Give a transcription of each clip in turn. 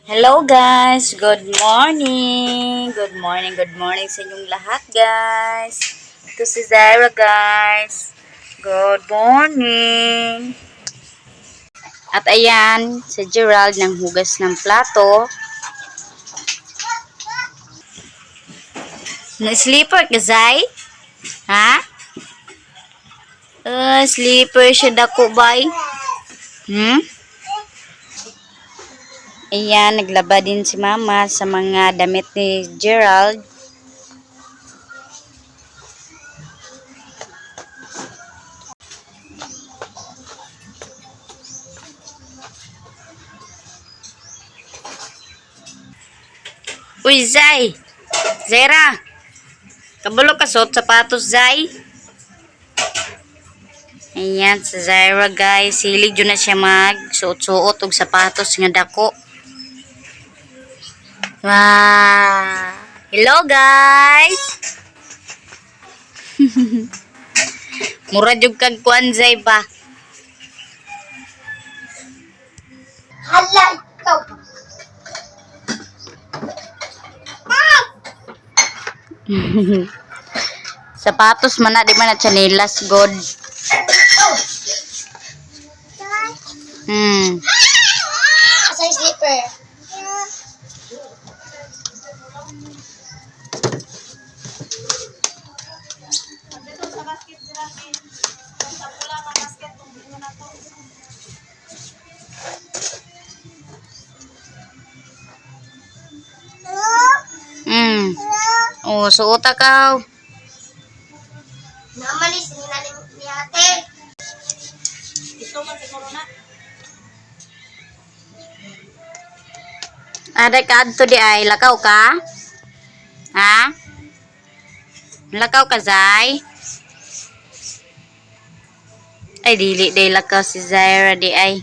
Hello guys! Good morning! Good morning sa inyong lahat guys! Ito si Zaira guys! Good morning! At ayan, si Gerald ng hugas ng plato. Na-sleeper ka, Zay? Ha? Sleeper siya dako bay? Ayan, naglaba din si Mama sa mga damit ni Gerald. Uy, Zay! Zaira! Kabalo ka suot sapatos, Zay? Ayan, sa Zaira guys. Hilig yun na siya mag-suot-suot og sapatos nga dako. Wow! Hello guys! Mura jud kag kuan, Zay ba? Hala, ikaw. Sapatos man na, di man na chanelas, god. Asa yung slipper? Oh, suota ka. Namalis ni ate. Ito man siguro na. Ada ka adto di ay lakaw ka? Ha? Lakaw ka, Zay? Ay, dili day lakaw si Zaira di ay.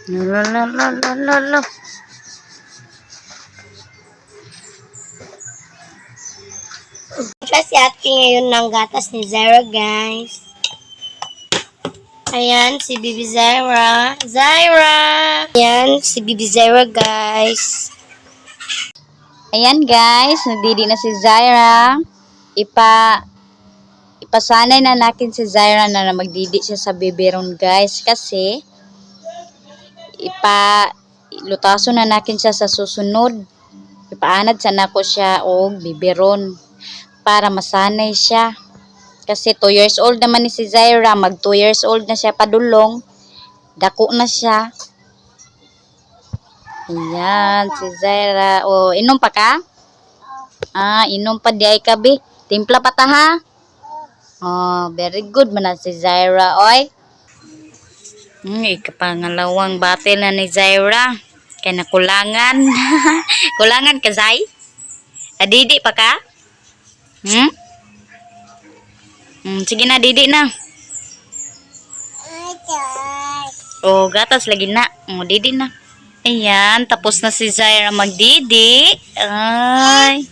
Lolo. Kasi ate ngayon ng gatas ni Zara, guys. Ayan, si Bibi Zara. Ayan, si Bibi Zara, guys. Ayan guys, nagdidi na si Zaira. Ipasanay na natin si Zaira na magdidi siya sa biberon guys. Kasi, lutaso na natin siya sa susunod. Ipaanad sa nako siya og biberon para masanay siya. Kasi 2 years old naman ni si Zaira, mag 2 years old na siya padulong. Dako na siya. Ayan, si Zaira. Oh, inom pa ka? Inom pa di ay kabi. Timpla pa ta ha? Oh, very good man na si Zaira, oy. Ikapangalawang battle na ni Zaira. Kaya nakulangan. Kulangan ka, Zay? Didi pa ka? Sige na, didi na. Oh, gatas lagi na. Oh, didi na. Ayan, tapos na si Zaira magdidi. Ay.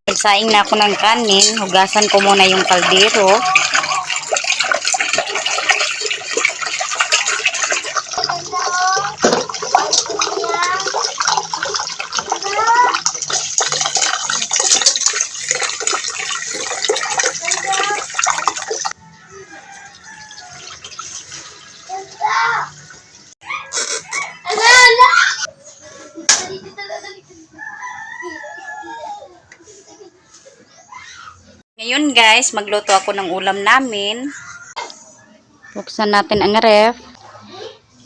Nagsaing na ako ng kanin. Hugasan ko muna yung kaldero. Ngayon guys, magluto ako ng ulam namin. Buksan natin ang ref.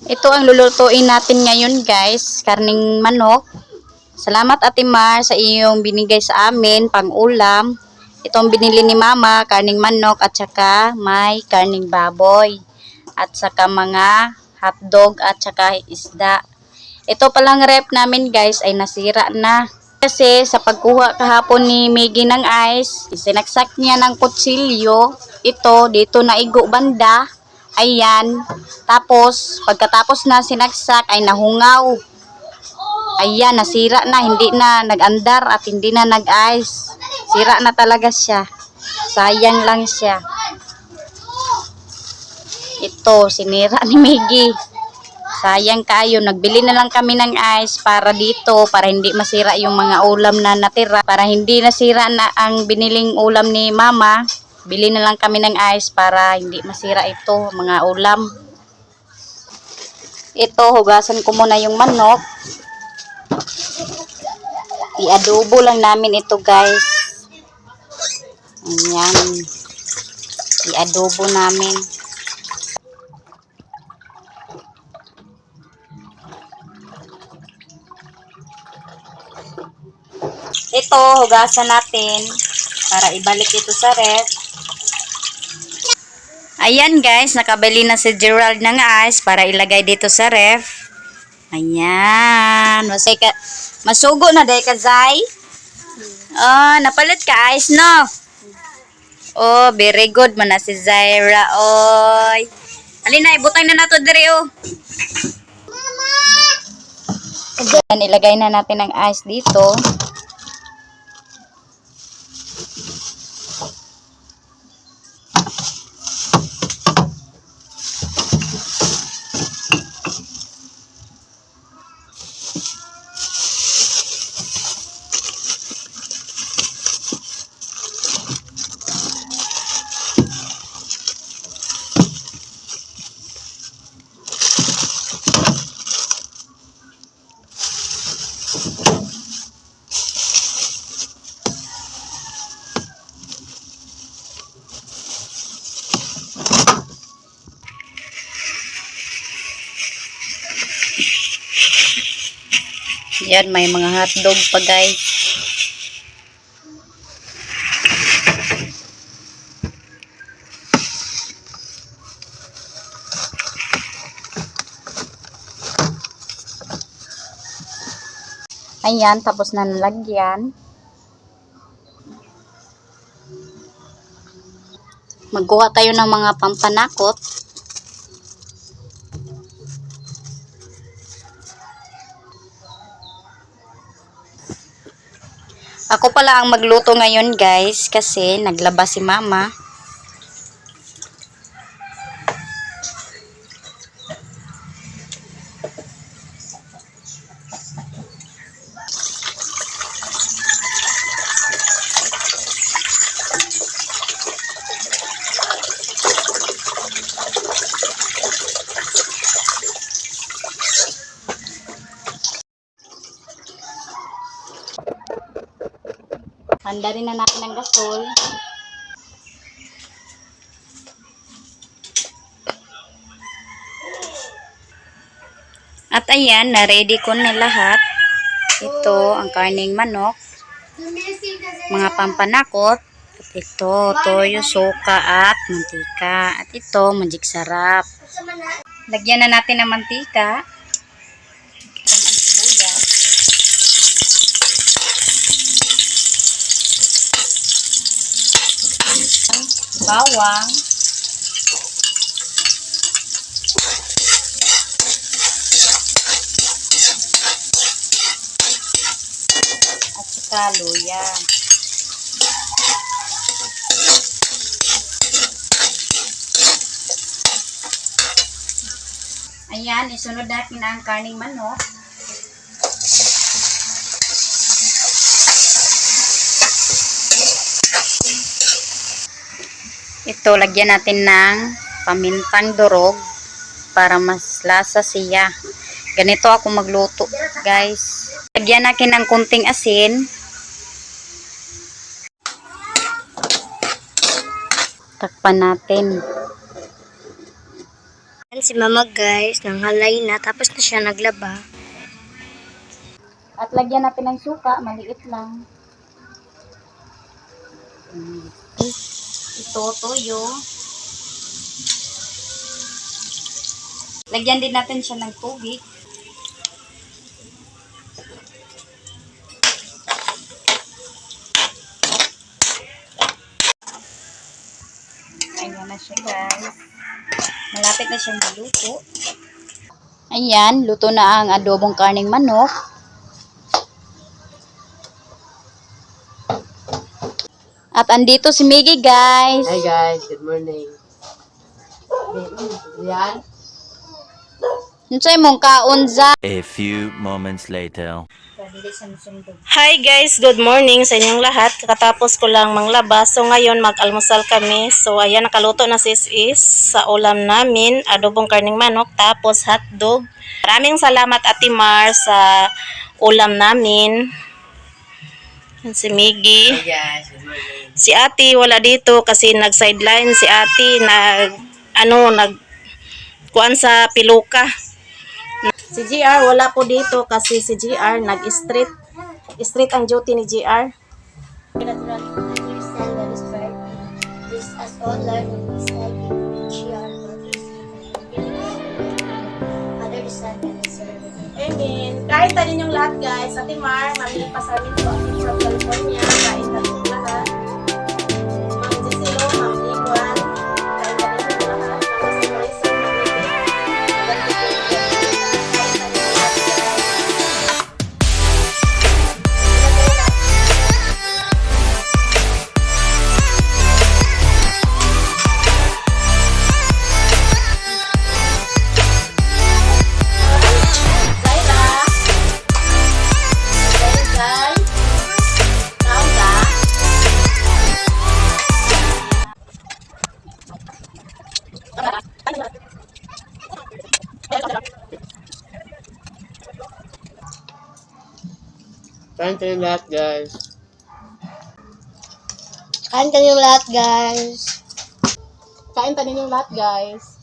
Ito ang lulutuin natin ngayon guys, karning manok. Salamat Ate Mar sa iyong binigay sa amin pang ulam. Itong binili ni Mama, karning manok at saka may karning baboy. At saka mga hotdog at saka isda. Ito palang ref namin guys ay nasira na. Kasi sa pagkuha kahapon ni Miggy ng ice, sinaksak niya ng kutsilyo. Ito, dito na igo banda. Ayan. Tapos, pagkatapos na sinaksak ay nahungaw. Ayan, nasira na. Hindi na nag-andar at hindi na nag-ice. Sira na talaga siya. Sayang lang siya. Ito, sinira ni Miggy. Sayang kayo, nagbili na lang kami ng ice para dito, para hindi masira yung mga ulam na natira. Para hindi nasira na ang biniling ulam ni Mama, bili na lang kami ng ice para hindi masira ito, mga ulam. Ito, hugasan ko muna yung manok. I-adobo lang namin ito, guys. Ayan. I-adobo namin. Ito, hugasan natin para ibalik ito sa ref. Ayan guys, nakabili na si Gerald ng ice para ilagay dito sa ref. Ayan. Masugo na day ka, Zay? Oh, napalit ka ice, no? Oh, very good man na si Zaira. Oy. Alina, ibutang na nato diri, oh. Ayan, ilagay na natin ang ice dito. Yan, may mga hotdog pa guys. Ayan, tapos na nalagyan. Magkuha tayo ng mga pampanakot. Ako pala ang magluto ngayon guys kasi naglaba si Mama. Handa rin na natin ang gasol. At ayan, na-ready ko na lahat. Ito, ang karning manok. Mga pampanakot. At ito, toyo, suka at mantika. At ito, magic sarap. Lagyan na natin ng mantika. Ito ang sibuyas. Bawang. At saka luya. Ayan, isunod natin ang karning manok. Ito, lagyan natin ng pamintang durog para mas lasa siya. Ganito ako magluto, guys. Lagyan natin ng kunting asin. Takpan natin. Si Mama guys, nanghalay na, tapos na siya naglaba. At lagyan natin ng suka, maliit lang. Ito, toyo. Lagyan din natin siya ng tubig. Ayan na siya guys. Malapit na siyang maluto. Ayan, luto na ang adobong karning manok. At andito si Miggy guys. Hi guys, good morning. Yan. Unsay mong kaon za? A few moments later. Hi guys, good morning sa inyong lahat. Kakatapos ko lang manglabas. So ngayon mag-almusal kami. So ayan, nakaluto na sis sa ulam namin. Adobong karning manok, tapos hotdog. Maraming salamat Ate Mar sa ulam namin. Yan si Miggy. Si Ate wala dito kasi nag-sideline si Ate kuan sa piluka. Si GR wala po dito kasi si GR nag-street. Street ang duty ni GR. Amen. Kain tayo ninyong lahat guys. Ate Mar, Mami Pasamin po ako from California. Kain tayo ninyong lahat. Ma'am Giselo, Ma'am Iwan. Kain tayo ninyong lahat. Ma'am Marisa, Ma'am Ibi. Ganito po yung kain tayo ninyong lahat guys. Kain tayo lahat, guys. Kain kayong lahat guys. Kain tayo ninyong lahat, guys.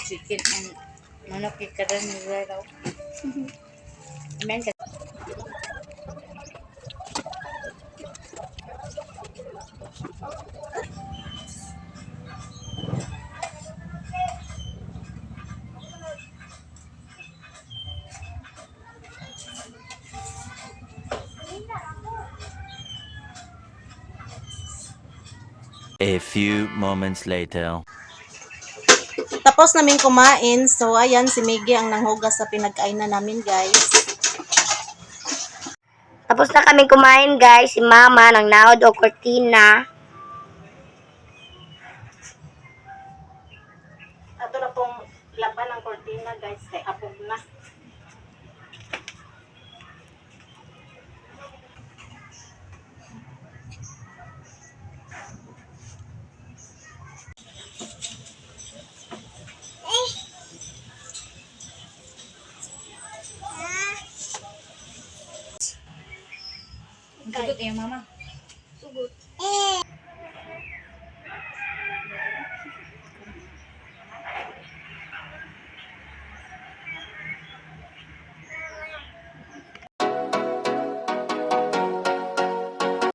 Chicken and manok ikadan nila daw. Amen. A few moments later. Tapos namin kumain. So ayan si Miggy ang nanghugas sa pinagkainan namin guys. Tapos na kami kumain guys. Si Mama nang naod o kortina. Ato na pong laban ng kortina guys. Kay apog na. Gagot eh, mama.